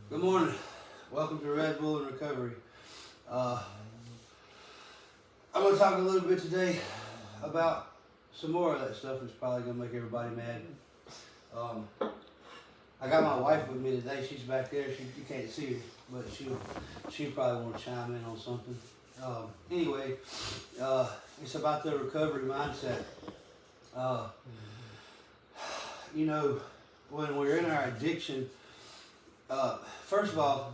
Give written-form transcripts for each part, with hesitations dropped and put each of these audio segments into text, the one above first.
Good morning. Welcome to Red Bull and Recovery. I'm going to talk a little bit today about some more of that stuff that's probably going to make everybody mad. I got my wife with me today. She's back there. You can't see her, but she'll probably want to chime in on something. Anyway, it's about the recovery mindset. When we're in our addiction, first of all,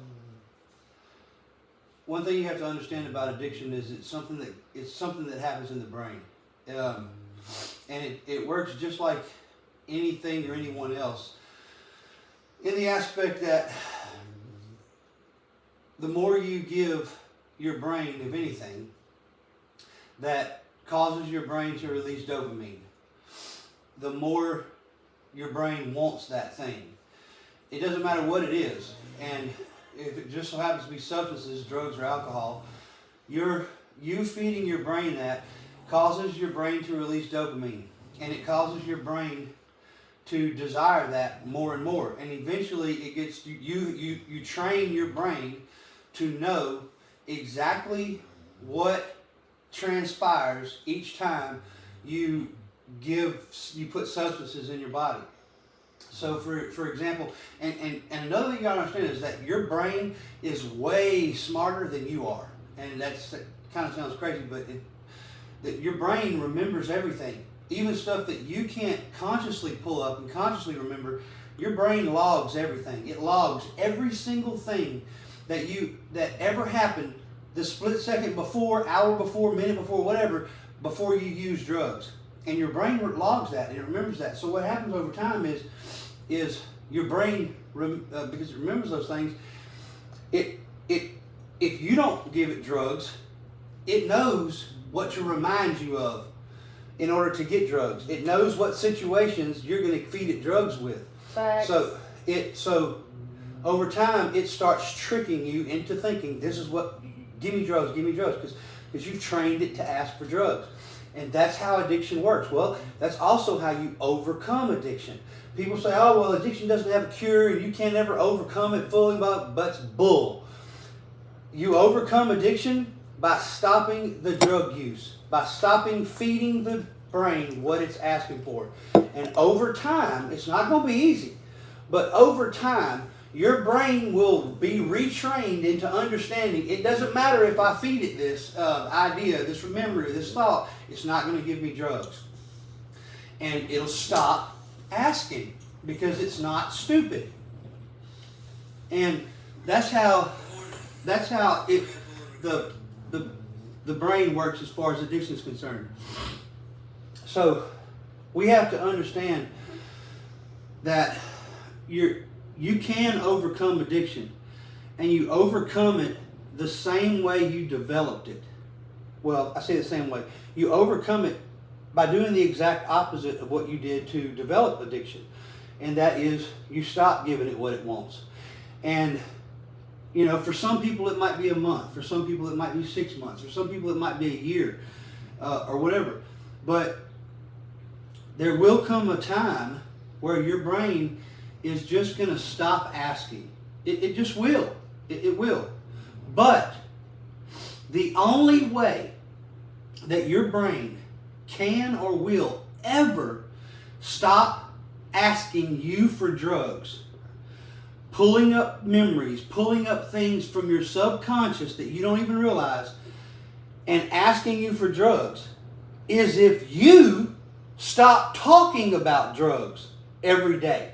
one thing you have to understand about addiction is it's something that happens in the brain, and it works just like anything or anyone else, in the aspect that the more you give your brain of anything, that causes your brain to release dopamine, the more your brain wants that thing. It doesn't matter what it is, and if it just so happens to be substances, drugs or alcohol, you feeding your brain that causes your brain to release dopamine, and it causes your brain to desire that more and more, and eventually it gets you train your brain to know exactly what transpires each time you put substances in your body. So for example, and another thing you gotta understand is that your brain is way smarter than you are. And that kind of sounds crazy, but that your brain remembers everything. Even stuff that you can't consciously pull up and consciously remember, your brain logs everything. It logs every single thing that ever happened the split second before, hour before, minute before, whatever, before you use drugs. And your brain logs that and it remembers that. So what happens over time is your brain, because it remembers those things, if you don't give it drugs, it knows what to remind you of in order to get drugs. It knows what situations you're going to feed it drugs with. Facts. So over time it starts tricking you into thinking this is what, give me drugs, because you've trained it to ask for drugs. And that's how addiction works. Well, that's also how you overcome addiction. People say, oh, well, addiction doesn't have a cure and you can't ever overcome it fully, but that's bull. You overcome addiction by stopping the drug use, by stopping feeding the brain what it's asking for. And over time, it's not going to be easy, but over time, your brain will be retrained into understanding it doesn't matter if I feed it this idea, this memory, this thought, it's not going to give me drugs. And it'll stop asking because it's not stupid. And that's how the brain works as far as addiction is concerned. So we have to understand that you can overcome addiction, and you overcome it the same way you developed it. Well, I say the same way. You overcome it by doing the exact opposite of what you did to develop addiction, and that is you stop giving it what it wants. And for some people it might be a month, for some people it might be 6 months, for some people it might be a year, or whatever. But there will come a time where your brain is just going to stop asking. It just will. It will. But the only way that your brain can or will ever stop asking you for drugs, pulling up memories, pulling up things from your subconscious that you don't even realize, and asking you for drugs, is if you stop talking about drugs every day.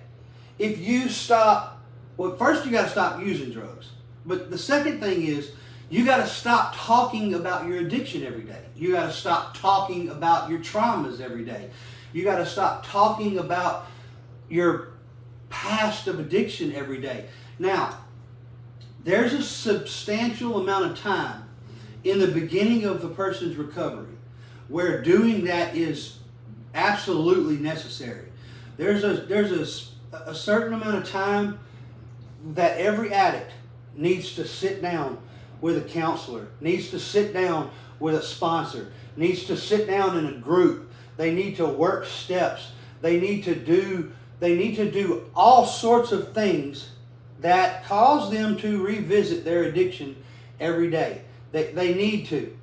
If you stop, well, first you got to stop using drugs. But the second thing is you got to stop talking about your addiction every day. You got to stop talking about your traumas every day. You got to stop talking about your past of addiction every day. Now, there's a substantial amount of time in the beginning of the person's recovery where doing that is absolutely necessary. There's a certain amount of time that every addict needs to sit down with a counselor, needs to sit down with a sponsor, needs to sit down in a group. They need to work steps. They need to do all sorts of things that cause them to revisit their addiction every day. They need to.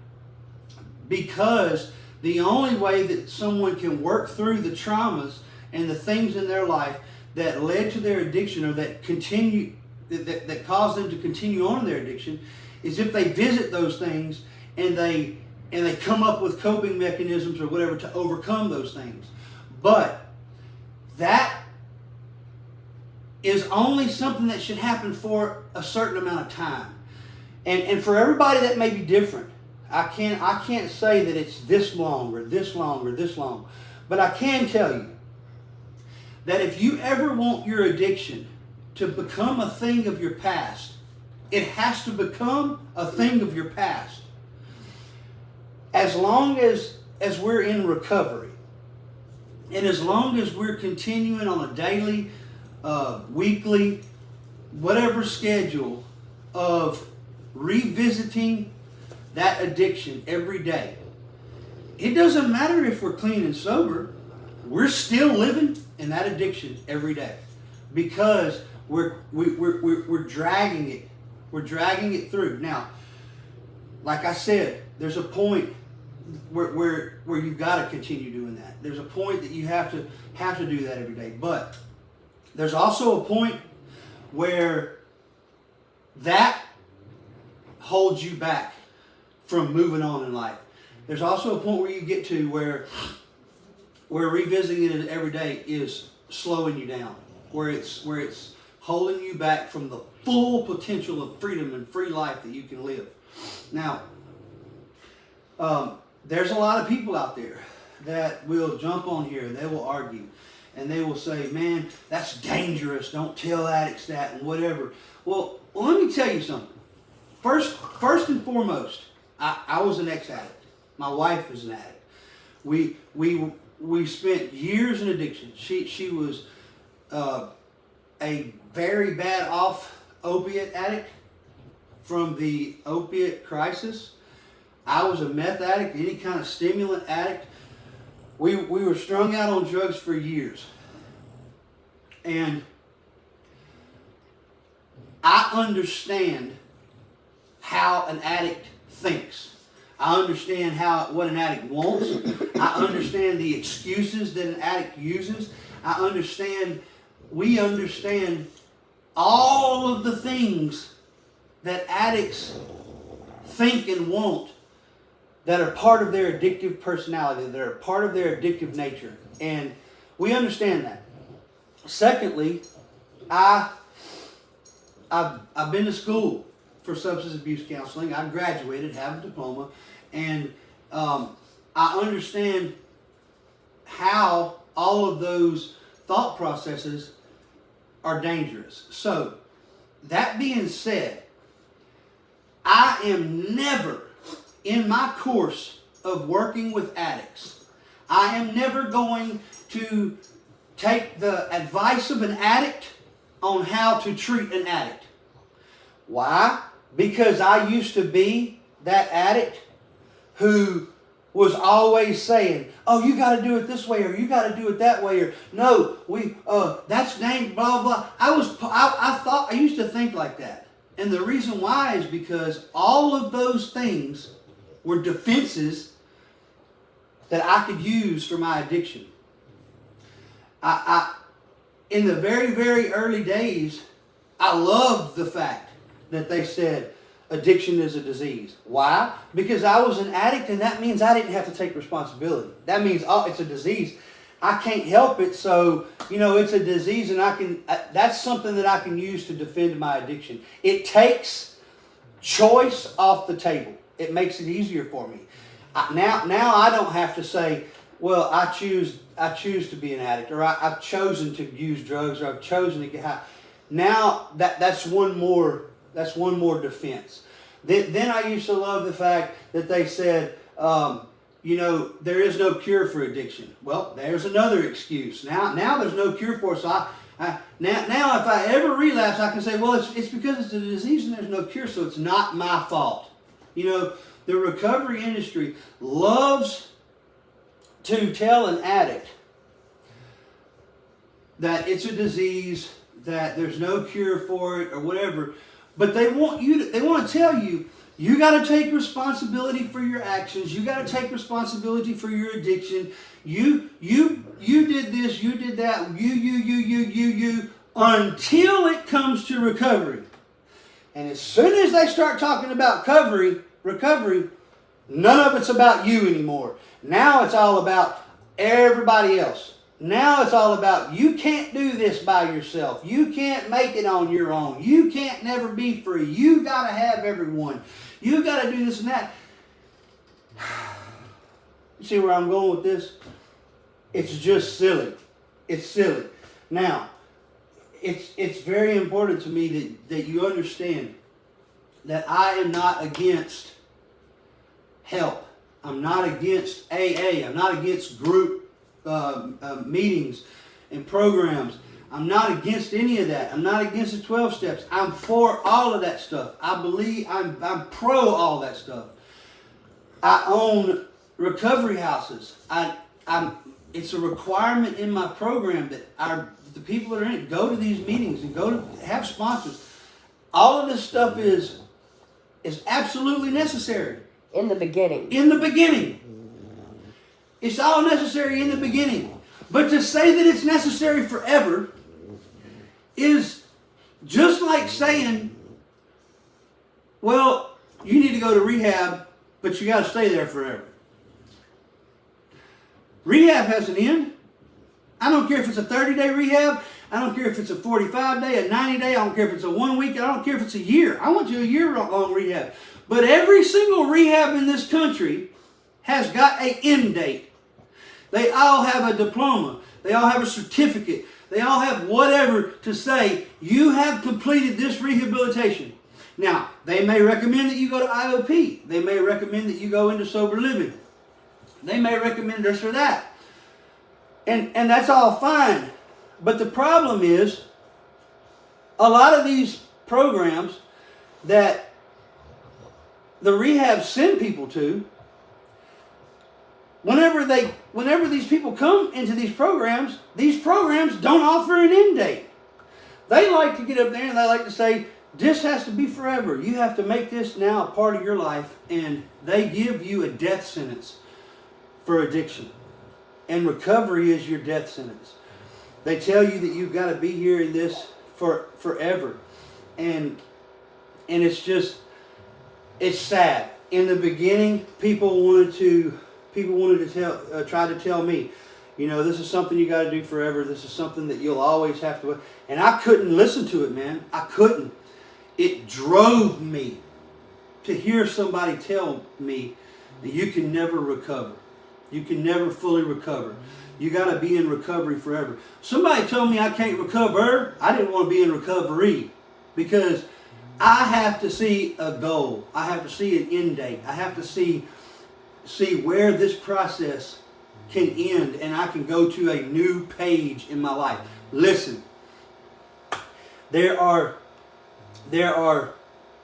Because the only way that someone can work through the traumas and the things in their life that led to their addiction, or that cause them to continue on in their addiction, is if they visit those things and they come up with coping mechanisms or whatever to overcome those things. But that is only something that should happen for a certain amount of time. And for everybody that may be different. I can't say that it's this long or this long or this long. But I can tell you that if you ever want your addiction to become a thing of your past, it has to become a thing of your past. As long as we're in recovery, and as long as we're continuing on a daily, weekly, whatever schedule of revisiting that addiction every day, it doesn't matter if we're clean and sober, we're still living in that addiction every day, because we're dragging it. We're dragging it through. Now, like I said, there's a point where you've got to continue doing that. There's a point that you have to do that every day. But there's also a point where that holds you back from moving on in life. There's also a point where you get to where revisiting it every day is slowing you down, where it's holding you back from the full potential of freedom and free life that you can live. Now, there's a lot of people out there that will jump on here and they will argue and they will say, man, that's dangerous. Don't tell addicts that and whatever. Well, let me tell you something. First and foremost, I was an ex-addict. My wife was an addict. We spent years in addiction. She was a very bad off opiate addict from the opiate crisis. I was a meth addict, any kind of stimulant addict. We were strung out on drugs for years. And I understand how an addict thinks. I understand what an addict wants. I understand the excuses that an addict uses. We understand all of the things that addicts think and want that are part of their addictive personality, that are part of their addictive nature. And we understand that. Secondly, I've been to school for substance abuse counseling. I graduated, have a diploma, and I understand how all of those thought processes are dangerous. So, that being said, I am never, in my course of working with addicts, I am never going to take the advice of an addict on how to treat an addict. Why? Because I used to be that addict who was always saying, oh, you got to do it this way, or you got to do it that way, or no, that's dang, blah, blah. I used to think like that. And the reason why is because all of those things were defenses that I could use for my addiction. In the very, very early days, I loved the fact that they said addiction is a disease. Why? Because I was an addict, and that means I didn't have to take responsibility. That means, oh, it's a disease. I can't help it, so, it's a disease, and that's something that I can use to defend my addiction. It takes choice off the table. It makes it easier for me. Now I don't have to say, well, I choose to be an addict, or I've chosen to use drugs, or I've chosen to get high. Now that's one more defense. Then I used to love the fact that they said, there is no cure for addiction. Well, there's another excuse. Now there's no cure for it. So now if I ever relapse, I can say, well, it's because it's a disease and there's no cure, so it's not my fault. The recovery industry loves to tell an addict that it's a disease, that there's no cure for it or whatever, but they want to tell you, you got to take responsibility for your actions. You got to take responsibility for your addiction. You did this, you did that, you, until it comes to recovery. And as soon as they start talking about recovery, none of it's about you anymore. Now it's all about everybody else. Now it's all about, you can't do this by yourself. You can't make it on your own. You can't never be free. You got to have everyone. You got to do this and that. You see where I'm going with this? It's just silly. It's silly. Now, it's very important to me that you understand that I am not against help. I'm not against AA. I'm not against group meetings and programs. I'm not against any of that. I'm not against the 12 steps. I'm for all of that stuff. I believe I'm pro all that stuff. I own recovery houses. It's a requirement in my program that the people that are in it go to these meetings and go to have sponsors. All of this stuff is absolutely necessary. In the beginning. In the beginning. It's all necessary in the beginning. But to say that it's necessary forever is just like saying, well, you need to go to rehab, but you got to stay there forever. Rehab has an end. I don't care if it's a 30-day rehab. I don't care if it's a 45-day, a 90-day. I don't care if it's a 1 week. I don't care if it's a year. I went to a year-long rehab. But every single rehab in this country has got an end date. They all have a diploma. They all have a certificate. They all have whatever to say, you have completed this rehabilitation. Now, they may recommend that you go to IOP. They may recommend that you go into sober living. They may recommend this or that. And that's all fine. But the problem is, a lot of these programs that the rehab send people to, whenever these people come into these programs don't offer an end date. They like to get up there and they like to say, this has to be forever. You have to make this now a part of your life, and they give you a death sentence for addiction. And recovery is your death sentence. They tell you that you've got to be here in this for forever. And it's sad. In the beginning, people wanted to try to tell me, this is something you got to do forever. This is something that you'll always have to. And I couldn't listen to it, man. I couldn't. It drove me to hear somebody tell me that you can never recover. You can never fully recover. You got to be in recovery forever. Somebody told me I can't recover. I didn't want to be in recovery because I have to see a goal. I have to see an end date. I have to see where this process can end, and I can go to a new page in my life. Listen, there are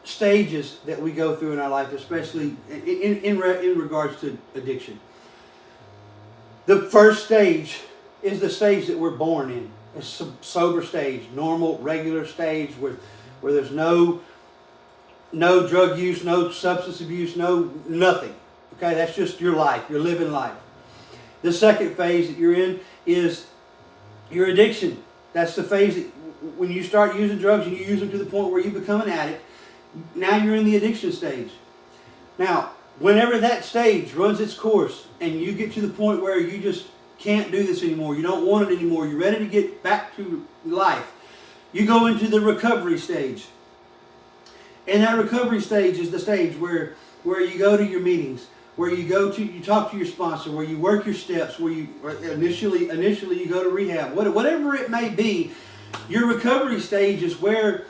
stages that we go through in our life, especially in regards to addiction. The first stage is the stage that we're born in. It's a sober stage, normal, regular stage where there's no drug use, no substance abuse, nothing. Okay, that's just your life. You're living life. The second phase that you're in is your addiction. That's the phase that when you start using drugs and you use them to the point where you become an addict, now you're in the addiction stage. Now, whenever that stage runs its course and you get to the point where you just can't do this anymore, you don't want it anymore, you're ready to get back to life, you go into the recovery stage. And that recovery stage is the stage where you go to your meetings, where you talk to your sponsor, where you work your steps, where you initially you go to rehab, whatever it may be. Your recovery stage is where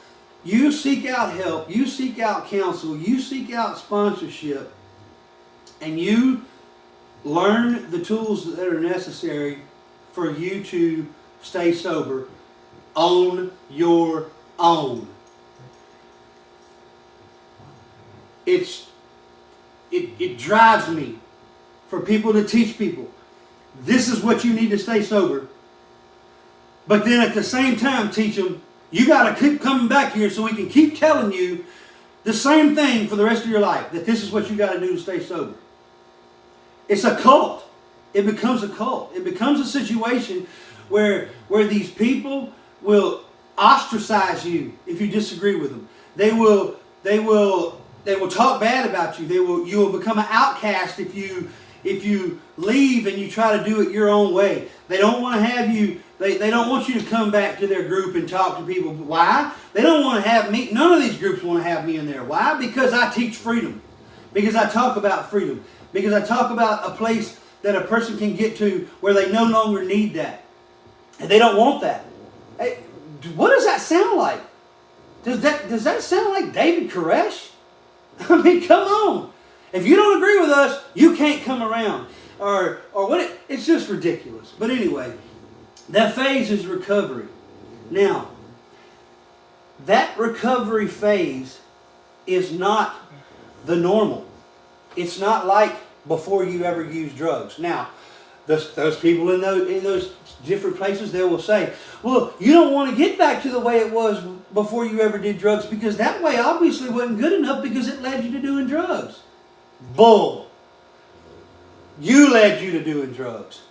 you seek out help, you seek out counsel, you seek out sponsorship, and you learn the tools that are necessary for you to stay sober on your own. It drives me for people to teach people, this is what you need to stay sober. But then at the same time teach them, You got to keep coming back here so we can keep telling you the same thing for the rest of your life, that this is what you got to do to stay sober. It's a cult. It becomes a cult. It becomes a situation where these people will ostracize you if you disagree with them. They will talk bad about you. You will become an outcast if you leave and you try to do it your own way. They don't want to have you. They don't want you to come back to their group and talk to people. Why? They don't want to have me. None of these groups want to have me in there. Why? Because I teach freedom. Because I talk about freedom. Because I talk about a place that a person can get to where they no longer need that. And they don't want that. Hey, what does that sound like? Does that sound like David Koresh? I mean, come on. If you don't agree with us, you can't come around. Or what? It's just ridiculous. But anyway, that phase is recovery. Now, that recovery phase is not the normal. It's not like before you ever use drugs. Now, those people in those different places, they will say, well, you don't want to get back to the way it was before you ever did drugs because that way obviously wasn't good enough because it led you to doing drugs. Bull. You led you to doing drugs.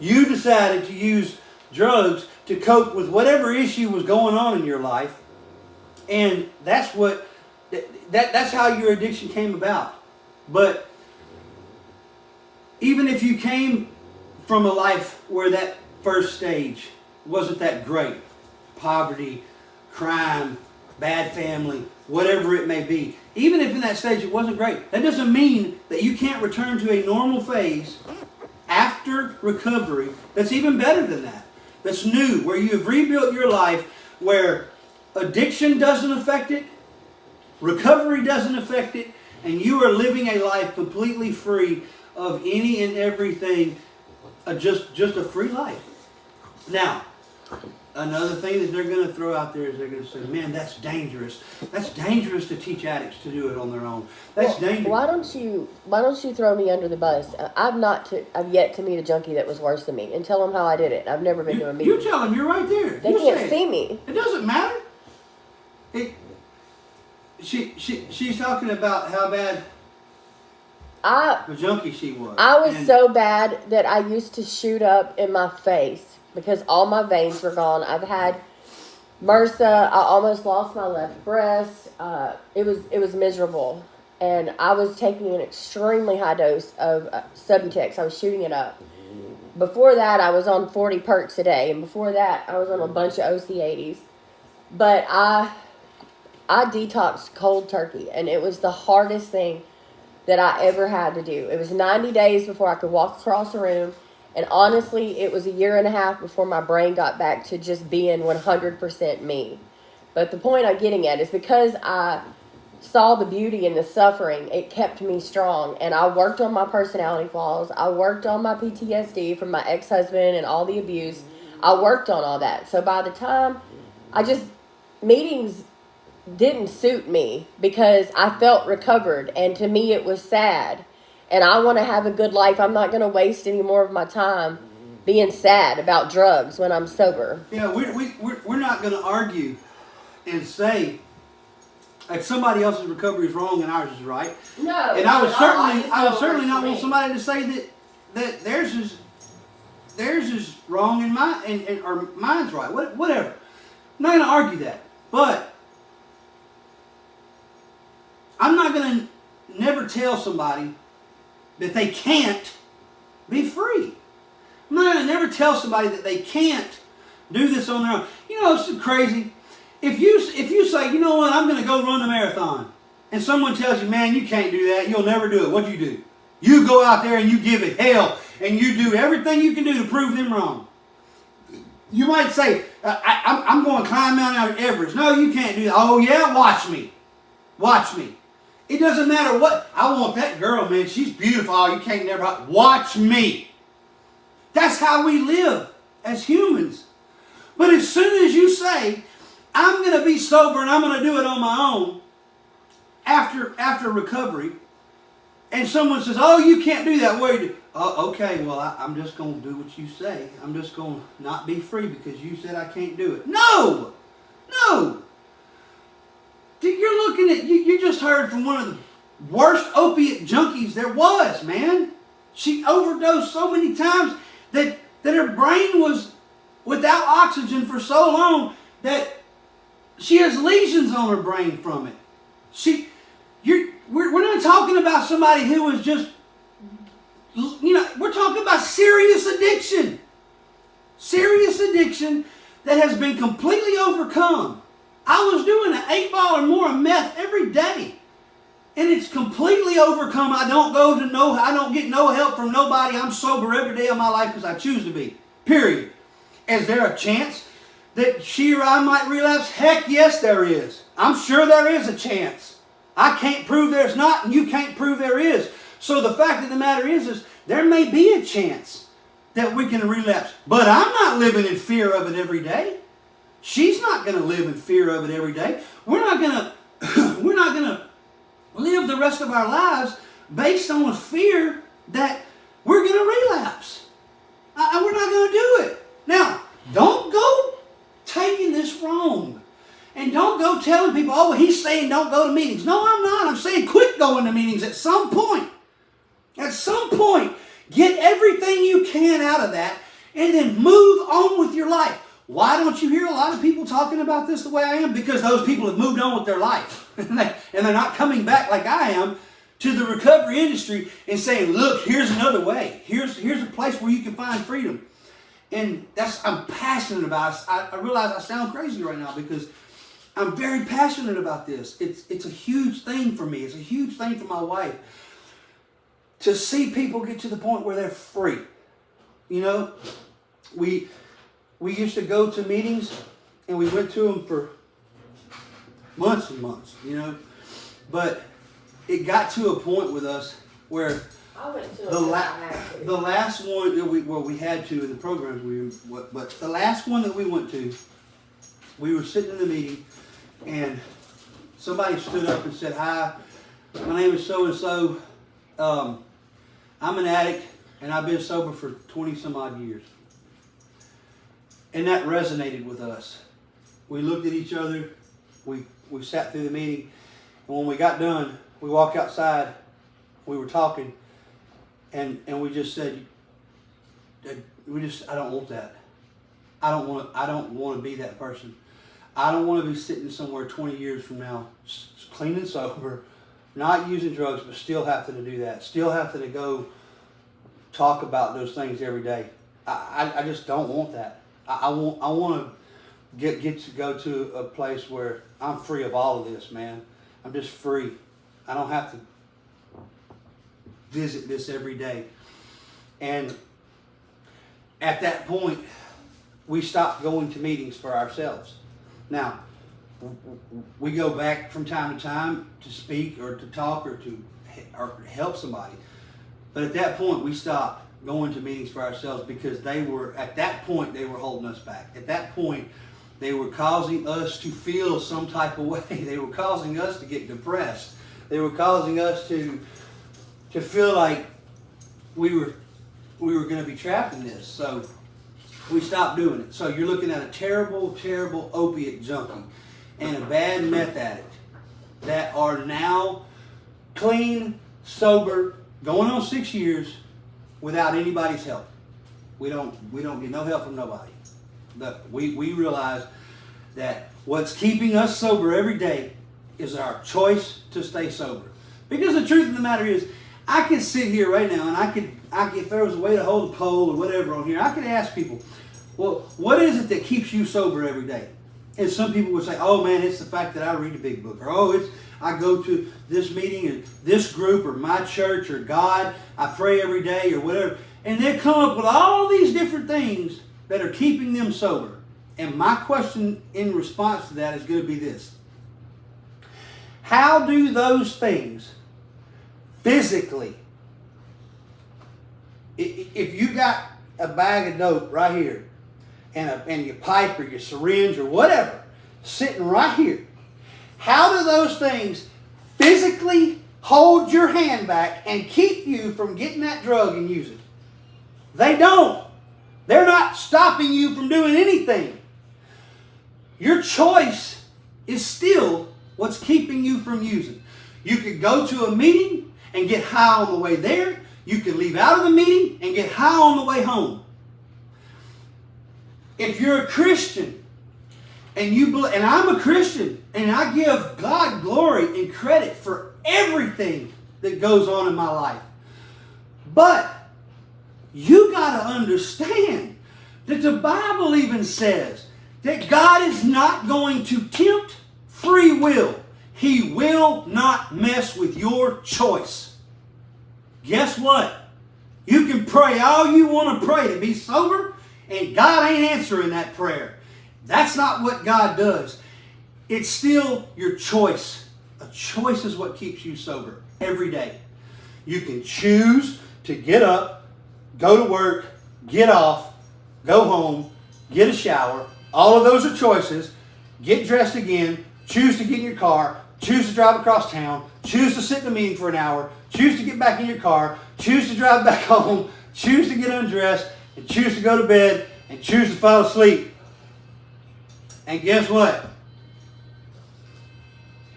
You decided to use drugs to cope with whatever issue was going on in your life. And that's how your addiction came about. But even if you came from a life where that first stage wasn't that great, poverty, crime, bad family, whatever it may be, even if in that stage it wasn't great, that doesn't mean that you can't return to a normal phase after recovery that's even better than that. That's new, where you have rebuilt your life, where addiction doesn't affect it, recovery doesn't affect it, and you are living a life completely free of any and everything, just a free life. Now, another thing that they're going to throw out there is they're going to say, man, that's dangerous. That's dangerous to teach addicts to do it on their own. That's dangerous. Why don't you throw me under the bus? I've yet to meet a junkie that was worse than me and tell them how I did it. I've never been to a meeting. You tell them, you're right there. They can't see me. It doesn't matter. She's talking about how bad the junkie she was. I was so bad that I used to shoot up in my face because all my veins were gone. I've had MRSA. I almost lost my left breast. It was miserable, and I was taking an extremely high dose of Subutex. I was shooting it up. Before that, I was on 40 perks a day, and before that, I was on a bunch of OC80s. But I detoxed cold turkey, and it was the hardest thing that I ever had to do. It was 90 days before I could walk across the room, and honestly, it was a year and a half before my brain got back to just being 100% me. But the point I'm getting at is because I saw the beauty in the suffering, it kept me strong, and I worked on my personality flaws. I worked on my PTSD from my ex-husband and all the abuse. I worked on all that. So by the time meetings didn't suit me because I felt recovered, and to me it was sad, and I want to have a good life. I'm not going to waste any more of my time being sad about drugs when I'm sober. Yeah, we're not going to argue and say that somebody else's recovery is wrong and ours is right. No, and I would certainly not want somebody to say that theirs is wrong and or mine's right. Whatever. I'm not going to argue that, but I'm not going to never tell somebody that they can't be free. I'm not going to never tell somebody that they can't do this on their own. You know, it's crazy. If you say, you know what, I'm going to go run the marathon, and someone tells you, man, you can't do that, you'll never do it, what do? You go out there and you give it hell, and you do everything you can do to prove them wrong. You might say, I'm going to climb Mount Everest. No, you can't do that. Oh, yeah? Watch me. Watch me. It doesn't matter what. I want that girl, man. She's beautiful. Oh, you can't never. Watch me. That's how we live as humans. But as soon as you say, I'm going to be sober and I'm going to do it on my own after recovery, and someone says, oh, you can't do that. What do you do? Okay, well, I'm just going to do what you say. I'm just going to not be free because you said I can't do it. No! No. Dude, you're looking at, you just heard from one of the worst opiate junkies there was, man. She overdosed so many times that her brain was without oxygen for so long that she has lesions on her brain from it. We're not talking about somebody who was just, we're talking about serious addiction. Serious addiction that has been completely overcome. I was doing an 8 ball or more of meth every day. And it's completely overcome. I don't get no help from nobody. I'm sober every day of my life because I choose to be. Period. Is there a chance that she or I might relapse? Heck yes, there is. I'm sure there is a chance. I can't prove there's not, and you can't prove there is. So the fact of the matter is there may be a chance that we can relapse. But I'm not living in fear of it every day. She's not going to live in fear of it every day. We're not going to live the rest of our lives based on a fear that we're going to relapse. We're not going to do it. Now, don't go taking this wrong. And don't go telling people, oh, he's saying don't go to meetings. No, I'm not. I'm saying quit going to meetings at some point. At some point, get everything you can out of that and then move on with your life. Why don't you hear a lot of people talking about this the way I am? Because those people have moved on with their life. And they're not coming back like I am to the recovery industry and saying, look, here's another way. Here's a place where you can find freedom. And I'm passionate about it. I realize I sound crazy right now because I'm very passionate about this. It's a huge thing for me. It's a huge thing for my wife to see people get to the point where they're free. You know, we used to go to meetings and we went to them for months and months, but it got to a point with us where I went to the last one that we had to in the programs but the last one that we went to, we were sitting in the meeting and somebody stood up and said, hi, my name is so-and-so. I'm an addict and I've been sober for 20 some odd years. And that resonated with us. We looked at each other, we sat through the meeting, and when we got done, we walked outside, we were talking, and we just said, I don't want that. I don't want to be that person. I don't want to be sitting somewhere 20 years from now, clean and sober, not using drugs, but still having to do that. Still having to go talk about those things every day. I just don't want that. I want to get to go to a place where I'm free of all of this, man. I'm just free. I don't have to visit this every day. And at that point, we stopped going to meetings for ourselves. Now, we go back from time to time to speak or to talk or to help somebody. But at that point, we stopped going to meetings for ourselves because they were holding us back. At that point, they were causing us to feel some type of way. They were causing us to get depressed. They were causing us to feel like we were going to be trapped in this. So we stopped doing it. So you're looking at a terrible, terrible opiate junkie and a bad meth addict that are now clean, sober, going on 6 years without anybody's help. We don't get no help from nobody. But we realize that what's keeping us sober every day is our choice to stay sober. Because the truth of the matter is, I can sit here right now and I could, if there was a way to hold a poll or whatever on here, I could ask people, well, what is it that keeps you sober every day? And some people would say, oh man, it's the fact that I read a big book. Or, oh, I go to this meeting or this group or my church or God, I pray every day or whatever. And they come up with all these different things that are keeping them sober. And my question in response to that is going to be this. How do those things physically, if you got a bag of dope right here and your pipe or your syringe or whatever sitting right here, how do those things physically hold your hand back and keep you from getting that drug and using it? They don't. They're not stopping you from doing anything. your choice is still what's keeping you from using. You could go to a meeting and get high on the way there. You could leave out of the meeting and get high on the way home. If you're a Christian and and I'm a Christian and I give God glory and credit for everything that goes on in my life. But you got to understand that the Bible even says that God is not going to tempt free will. He will not mess with your choice. Guess what? You can pray all you want to pray to be sober, and God ain't answering that prayer. That's not what God does. It's still your choice. A choice is what keeps you sober every day. You can choose to get up, go to work, get off, go home, get a shower. All of those are choices. Get dressed again, choose to get in your car, choose to drive across town, choose to sit in a meeting for an hour, choose to get back in your car, choose to drive back home, choose to get undressed, and choose to go to bed, and choose to fall asleep. And guess what?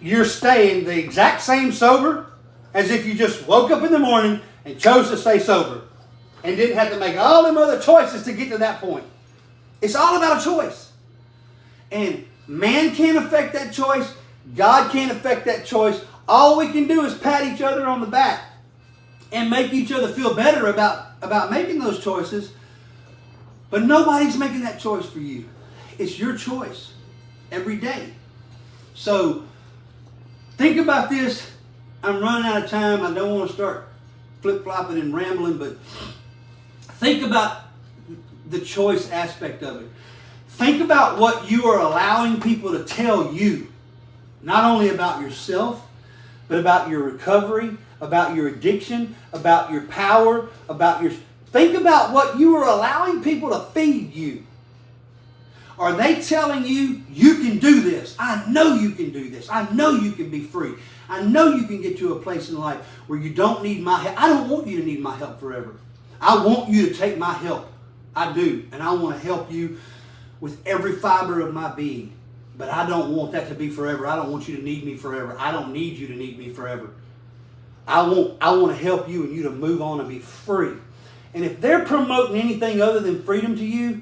You're staying the exact same sober as if you just woke up in the morning and chose to stay sober and didn't have to make all them other choices to get to that point. It's all about a choice. And man can't affect that choice. God can't affect that choice. All we can do is pat each other on the back and make each other feel better about making those choices. But nobody's making that choice for you. It's your choice every day. So think about this. I'm running out of time. I don't want to start flip-flopping and rambling, but think about the choice aspect of it. Think about what you are allowing people to tell you, not only about yourself, but about your recovery, about your addiction, about your power, about your... Think about what you are allowing people to feed you. Are they telling you, you can do this? I know you can do this. I know you can be free. I know you can get to a place in life where you don't need my help. I don't want you to need my help forever. I want you to take my help. I do. And I want to help you with every fiber of my being. But I don't want that to be forever. I don't want you to need me forever. I don't need you to need me forever. I want to help you and you to move on and be free. And if they're promoting anything other than freedom to you,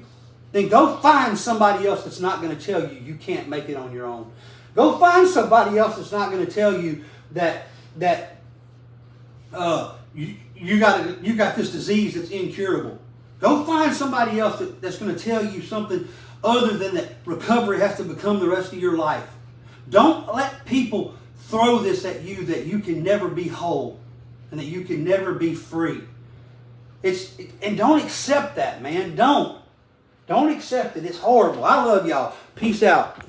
then go find somebody else that's not going to tell you you can't make it on your own. Go find somebody else that's not going to tell you that you got this disease that's incurable. Go find somebody else that's going to tell you something other than that recovery has to become the rest of your life. Don't let people throw this at you that you can never be whole and that you can never be free. And don't accept that, man. Don't accept it. It's horrible. I love y'all. Peace out.